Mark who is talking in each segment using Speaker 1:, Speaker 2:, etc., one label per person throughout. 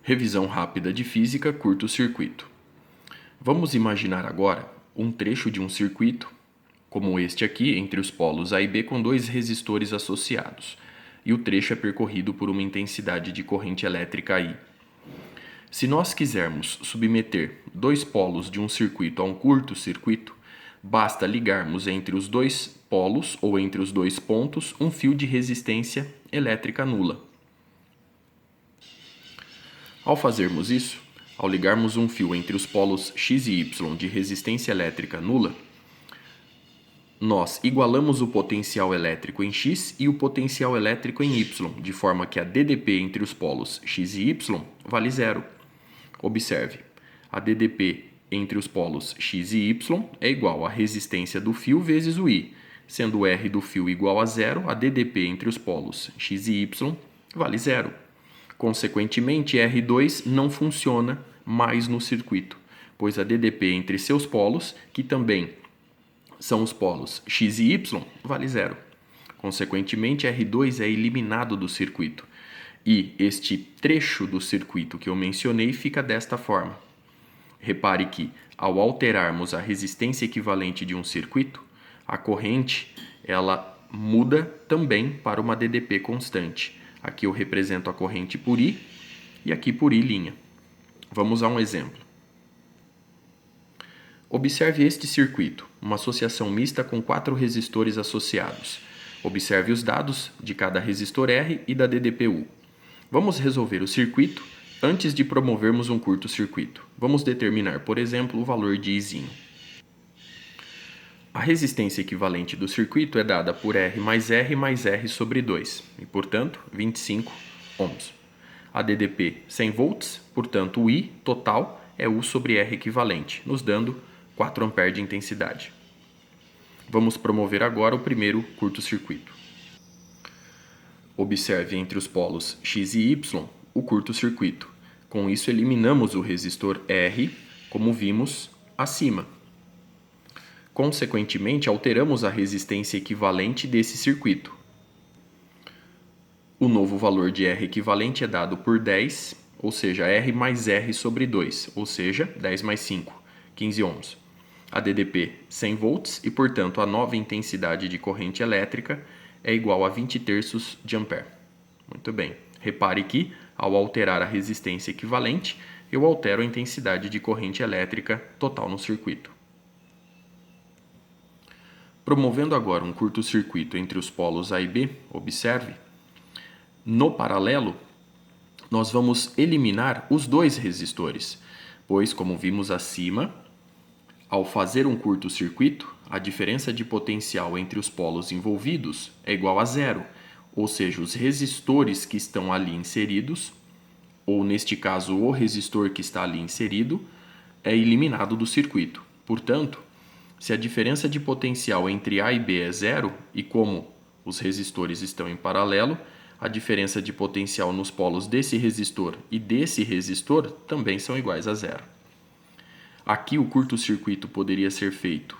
Speaker 1: Revisão rápida de física, curto-circuito. Vamos imaginar agora um trecho de um circuito, como este aqui, entre os polos A e B, com dois resistores associados, e o trecho é percorrido por uma intensidade de corrente elétrica I. Se nós quisermos submeter dois polos de um circuito a um curto-circuito, basta ligarmos entre os dois polos ou entre os dois pontos um fio de resistência elétrica nula. Ao fazermos isso, ao ligarmos um fio entre os polos X e Y de resistência elétrica nula, nós igualamos o potencial elétrico em X e o potencial elétrico em Y, de forma que a DDP entre os polos X e Y vale zero. Observe, a DDP entre os polos X e Y é igual à resistência do fio vezes o I. Sendo o R do fio igual a zero, a DDP entre os polos X e Y vale zero. Consequentemente, R2 não funciona mais no circuito, pois a DDP entre seus polos, que também são os polos X e Y, vale zero. Consequentemente, R2 é eliminado do circuito. E este trecho do circuito que eu mencionei fica desta forma. Repare que, ao alterarmos a resistência equivalente de um circuito, a corrente ela muda também para uma DDP constante. Aqui eu represento a corrente por I e aqui por I'. Vamos a um exemplo. Observe este circuito, uma associação mista com 4 resistores associados. Observe os dados de cada resistor R e da DDP-U. Vamos resolver o circuito antes de promovermos um curto-circuito. Vamos determinar, por exemplo, o valor de Izinho. A resistência equivalente do circuito é dada por R mais R sobre 2, e, portanto, 25 ohms. A DDP 100 volts, portanto, o I total é U sobre R equivalente, nos dando 4 A de intensidade. Vamos promover agora o primeiro curto-circuito. Observe entre os polos X e Y o curto-circuito. Com isso, eliminamos o resistor R, como vimos acima. Consequentemente, alteramos a resistência equivalente desse circuito. O novo valor de R equivalente é dado por 10, ou seja, R mais R sobre 2, ou seja, 10 mais 5, 15 ohms. A DDP 100 volts e, portanto, a nova intensidade de corrente elétrica é igual a 20 terços de ampere. Muito bem. Repare que, ao alterar a resistência equivalente, eu altero a intensidade de corrente elétrica total no circuito. Promovendo agora um curto-circuito entre os polos A e B, observe, no paralelo, nós vamos eliminar os dois resistores, pois, como vimos acima, ao fazer um curto-circuito, a diferença de potencial entre os polos envolvidos é igual a zero, ou seja, os resistores que estão ali inseridos, ou neste caso o resistor que está ali inserido, é eliminado do circuito. Portanto, se a diferença de potencial entre A e B é zero, e como os resistores estão em paralelo, a diferença de potencial nos polos desse resistor e desse resistor também são iguais a zero. Aqui o curto-circuito poderia ser feito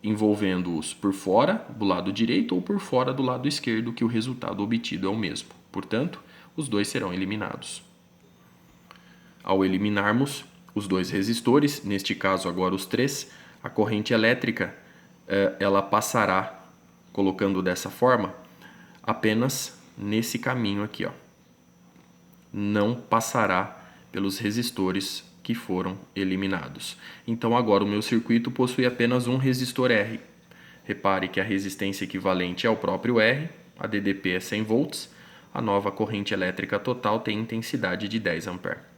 Speaker 1: envolvendo-os por fora do lado direito ou por fora do lado esquerdo, que o resultado obtido é o mesmo. Portanto, os dois serão eliminados. Ao eliminarmos os dois resistores, neste caso agora os 3, a corrente elétrica ela passará, colocando dessa forma, apenas nesse caminho aqui, ó. Não passará pelos resistores que foram eliminados. Então agora o meu circuito possui apenas um resistor R. Repare que a resistência equivalente é o próprio R, a DDP é 100 volts, a nova corrente elétrica total tem intensidade de 10 A.